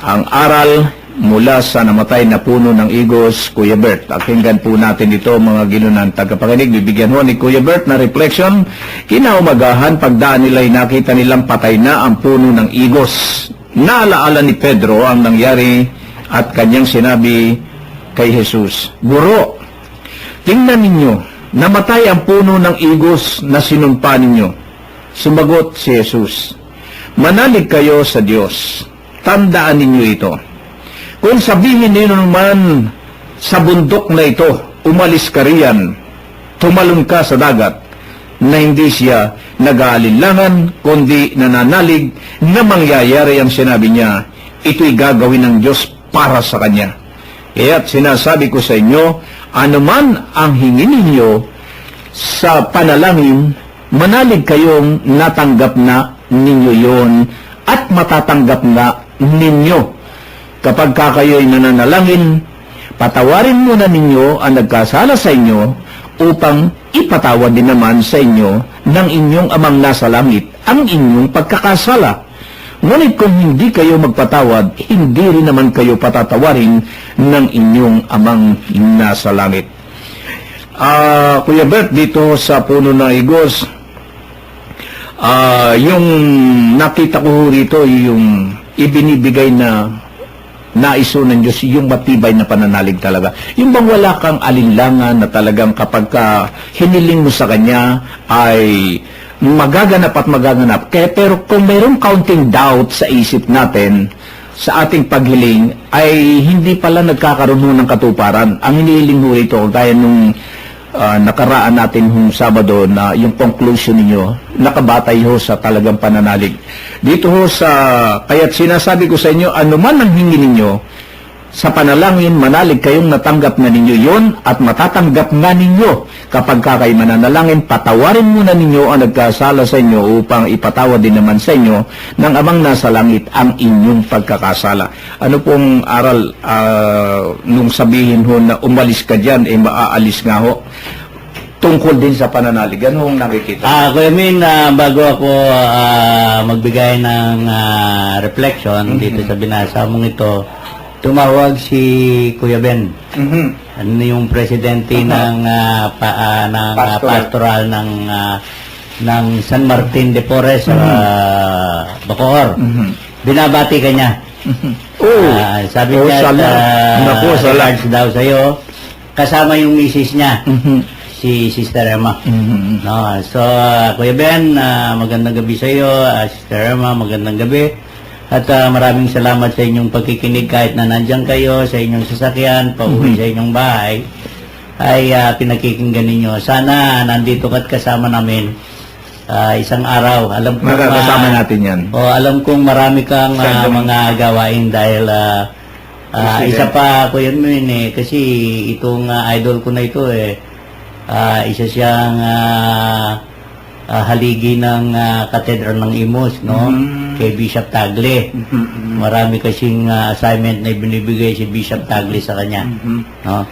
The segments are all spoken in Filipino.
ang aral mula sa namatay na puno ng igos, Kuya Bert. Pakinggan po natin ito, mga ginunang tagapakinig. Bibigyan ho ni Kuya Bert na reflection. Kinaumagahan, pagdaan nila'y nakita nilang patay na ang puno ng igos. Naalaala ni Pedro ang nangyari at kanyang sinabi kay Jesus, Guro, tingnan ninyo, namatay ang puno ng igos na sinumpa ninyo. Sumagot si Jesus, manalig kayo sa Diyos. Tandaan ninyo ito. Kung sabihin ninyo naman sa bundok na ito, umalis ka riyan, tumalon ka sa dagat, na hindi siya nag-aalinlangan, kundi nananalig na mangyayari ang sinabi niya, ito'y gagawin ng Diyos para sa Kanya. Kaya't sinasabi ko sa inyo, anuman ang hingin ninyo sa panalangin, manalig kayong natanggap na ninyo yon at matatanggap na ninyo. Kapag kayo'y nananalangin, patawarin muna ninyo ang nagkasala sa inyo upang ipatawad din naman sa inyo ng inyong amang nasa langit ang inyong pagkakasala. Ngunit kung hindi kayo magpatawad, hindi rin naman kayo patatawarin ng inyong amang nasa langit. Kuya Bert, dito sa puno ng igos, yung nakita ko rito, yung ibinibigay na naiso ng Diyos, yung matibay na pananalig talaga. Yung bang wala kang alinlangan na talagang kapag hiniling mo sa Kanya ay magaganap at magaganap. Pero kung mayroong counting doubt sa isip natin, sa ating paghiling, ay hindi pala nagkakaroon ng katuparan. Ang hinihiling mo ito, gaya nung nakaraan natin hong Sabado na yung conclusion ninyo, nakabatay ho sa talagang pananalig. Dito ho kaya't sinasabi ko sa inyo, anuman ang hingi ninyo, sa panalangin, manalig kayong natanggap na ninyo yon at matatanggap nga ninyo. Kapag kayo mananalangin, patawarin muna ninyo ang nagkasala sa inyo upang ipatawad din naman sa inyo ng amang nasa langit ang inyong pagkakasala. Ano pong aral nung sabihin ho na umalis ka dyan, maaalis nga ho? Tungkol din sa pananalig. Ano ang nakikita? Kuya Min, bago ako magbigay ng reflection dito sa binasa mong ito, tumawag si Kuya Ben. Ano yung presidente ng pastoral ng San Martin de Porres, Bacoor. Binabati ka niya. Sabi niya, regards daw sa'yo, kasama yung misis niya, si Sister Emma. No, so, Kuya Ben, magandang gabi sa'yo. Sister Emma, magandang gabi. At maraming salamat sa inyong pagkikinig kahit na nandyan kayo sa inyong sasakyan, pauwi sa inyong bahay, ay pinakikinggan ninyo. Sana nandito ka't kasama namin isang araw. Alam ko makakasama natin yan. Alam kong marami kang mga gawain dahil isa pa ko yan min kasi itong idol ko na ito isa siyang haligi ng Katedral ng Imus, no? Kay Bishop Tagle. Marami kasing assignment na binibigay si Bishop Tagle sa kanya. No?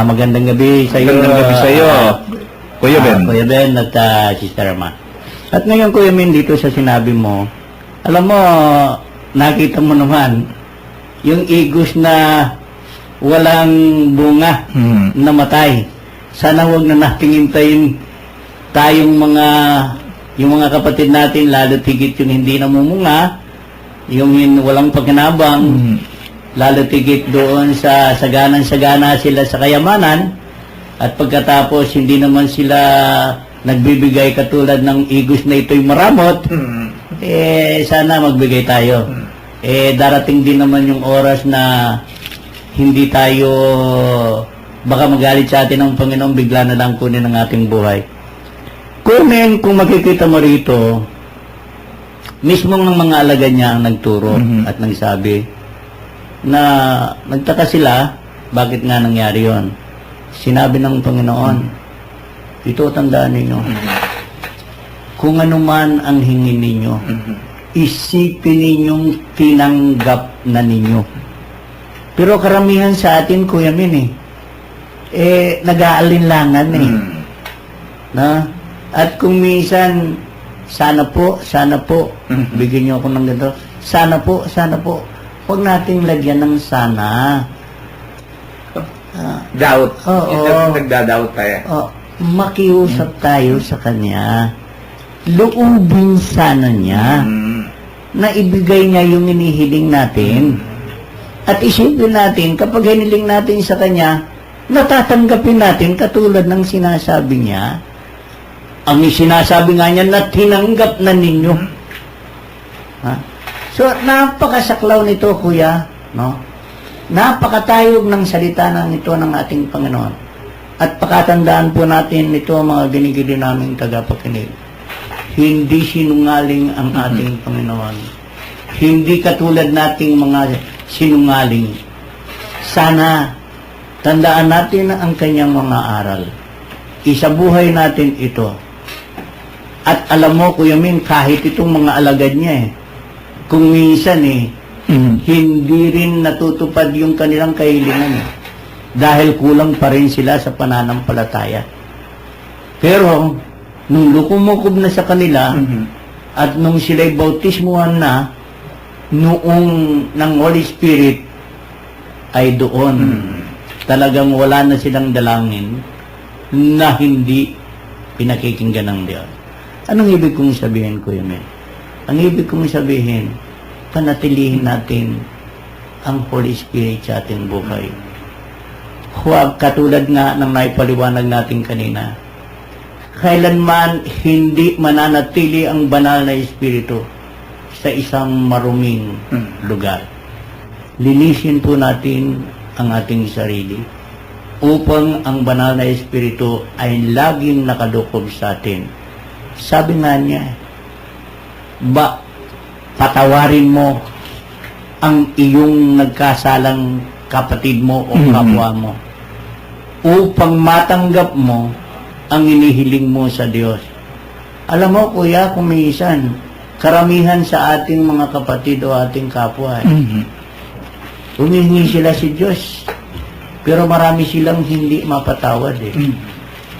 Magandang gabi sa iyo. Magandang gabi sa iyo, Kuya Ben. Kuya Ben at Sister Emma. At ngayon, Kuya Ben, dito sa sinabi mo, alam mo, nakita mo naman, yung igos na walang bunga, namatay. Sana huwag na nating hintayin tayong yung mga kapatid natin, lalo tigit yung hindi namumunga, yung walang pagkanabang, lalo tigit doon sa saganan-sagana sila sa kayamanan, at pagkatapos hindi naman sila nagbibigay katulad ng igos na ito'y maramot, sana magbigay tayo. Darating din naman yung oras na hindi tayo, baka magalit sa atin ang Panginoon, bigla na lang kunin ang ating buhay. Kung makikita mo rito, mismo ng mga alagad niya ang nagturo at nagsabi na nagtaka sila, bakit nga nangyari yon? Sinabi ng Panginoon, ito tandaan ninyo, kung ano man ang hingin ninyo, isipin ninyong tinanggap na ninyo. Pero karamihan sa atin, Kuya Min, nag-aalinlangan na? At kung minsan, sana po, bigyan niyo ako ng ganito, sana po, huwag nating lagyan ng sana. Doubt. Oo. Nagda-doubt tayo. Makiusap tayo sa Kanya. Loobin sana niya na ibigay niya yung inihiling natin. At isipin natin, kapag hiniling natin sa Kanya, natatanggapin natin katulad ng sinasabi niya. Ang sinasabi nga niya na tinanggap na ninyo. Ha? So, napakasaklaw nito, kuya. No? Napakatayog ng salita ng ito ng ating Panginoon. At pakatandaan po natin ito, mga ginigili naming tagapakinig. Hindi sinungaling ang ating Panginoon. Hindi katulad nating mga sinungaling. Sana, tandaan natin ang kanyang mga aral. Isabuhay natin ito. At alam mo, Kuya Min, kahit itong mga alagad niya kung minsan hindi rin natutupad yung kanilang kahilingan dahil kulang pa rin sila sa pananampalataya. Pero, nung lukumukob na sa kanila, at nung sila'y bautismuhan na, noong ng Holy Spirit, ay doon, talagang wala na silang dalangin na hindi pinakikinggan ng Diyos. Anong ibig kong sabihin, Kuya Men? Ang ibig kong sabihin, panatilihin natin ang Holy Spirit sa ating buhay. Huwag katulad nga ng naipaliwanag natin kanina, kailanman hindi mananatili ang banal na Espiritu sa isang maruming lugar. Linisin po natin ang ating sarili upang ang banal na Espiritu ay laging nakadukob sa atin. Sabi nga niya, patawarin mo ang iyong nagkasalang kapatid mo o kapwa mo upang matanggap mo ang inihiling mo sa Diyos. Alam mo, kuya, kung minsan, karamihan sa ating mga kapatid o ating kapwa, humihingi sila si Diyos, pero marami silang hindi mapatawad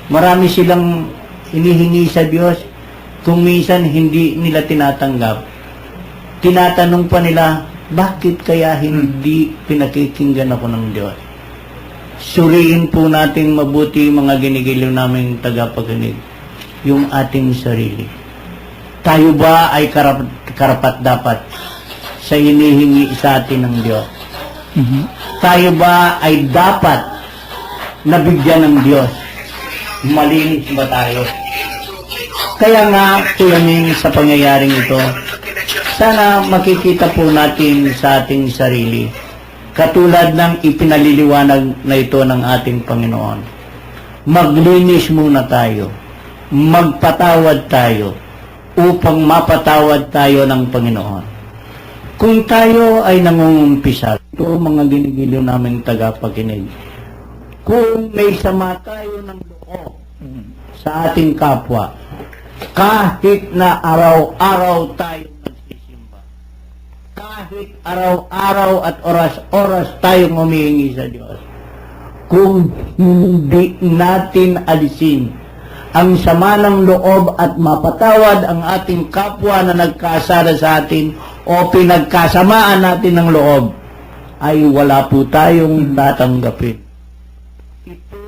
Marami silang hinihingi sa Diyos, kung minsan hindi nila tinatanggap. Tinatanong pa nila, bakit kaya hindi pinakikinggan ako ng Diyos? Suriin po natin mabuti, mga ginigiliw naming tagapakinig, yung ating sarili. Tayo ba ay karapat dapat sa hinihingi sa atin ng Diyos? Tayo ba ay dapat nabigyan ng Diyos? Malinis ba tayo? Kaya nga, tuyanin sa pangyayaring ito, sana makikita po natin sa ating sarili, katulad ng ipinaliliwanag na ito ng ating Panginoon. Maglinis muna tayo, magpatawad tayo, upang mapatawad tayo ng Panginoon. Kung tayo ay nangungumpisa, ito mga ginigiliw naming tagapakinig, kung may sama tayo ng loob sa ating kapwa, kahit na araw-araw tayo nagsisimba, kahit araw-araw at oras-oras tayong humihingi sa Diyos, kung hindi natin alisin ang sama ng loob at mapatawad ang ating kapwa na nagkasala sa atin o pinagkasamaan natin ng loob, ay wala po tayong tatanggapin. Ito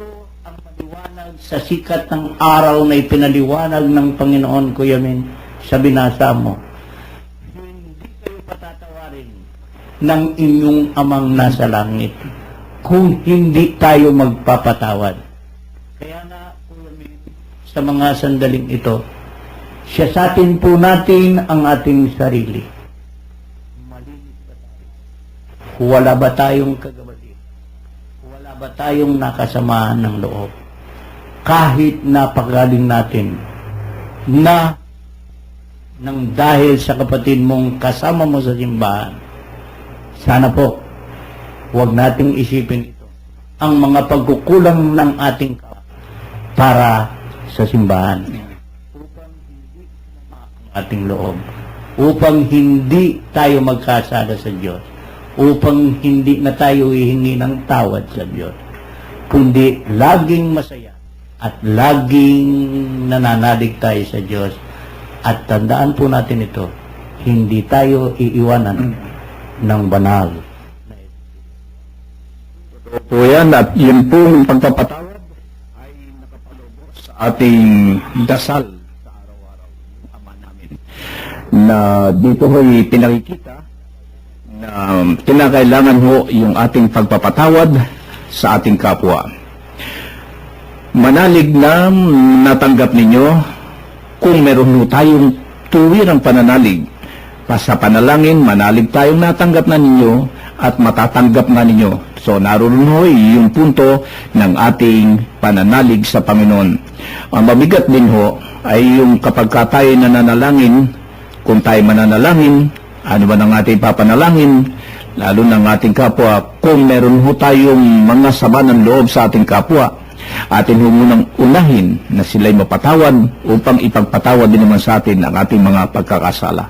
ang maliwanag sa sikat ng araw na ipinaliwanag ng Panginoon, Kuya Min, sa binasa mo. Hindi kayo patatawarin ng inyong amang nasa langit kung hindi tayo magpapatawad. Kaya na, Kuya Min, sa mga sandaling ito, siyasatin po natin ang ating sarili. Malinis ba tayo? Wala ba tayong kagawalin? Wala ba tayong nakasamaan ng loob? Kahit napagaling natin na nang dahil sa kapatid mong kasama mo sa simbahan, sana po, huwag nating isipin ito, ang mga pagkukulang ng ating para sa simbahan, upang hindi ang ating loob, upang hindi tayo magkasala sa Diyos, upang hindi na tayo hihingi ng tawad sa Diyos, kundi laging masaya at laging nananalig tayo sa Diyos. At tandaan po natin ito, hindi tayo iiwanan ng banal. Po yan, at yun pong pagpapatawad ay nakapalubos sa ating dasal sa araw-araw, Ama namin, na dito ho'y pinakikita na kinakailangan ho yung ating pagpapatawad sa ating kapwa. Manalig na natanggap ninyo kung meron ho tayong tuwirang pananalig. Sa panalangin, manalig tayong natanggap na ninyo at matatanggap na ninyo. So, naroon ho yung punto ng ating pananalig sa Panginoon. Ang mabigat din ho ay yung kapag tayo nananalangin, kung tayo mananalangin, ano ba ng ating papanalangin, lalo ng ating kapwa, kung meron ho tayong mga sama ng loob sa ating kapwa, atin ho munang unahin na sila'y mapatawad upang ipagpatawad din naman sa atin ang ating mga pagkakasala.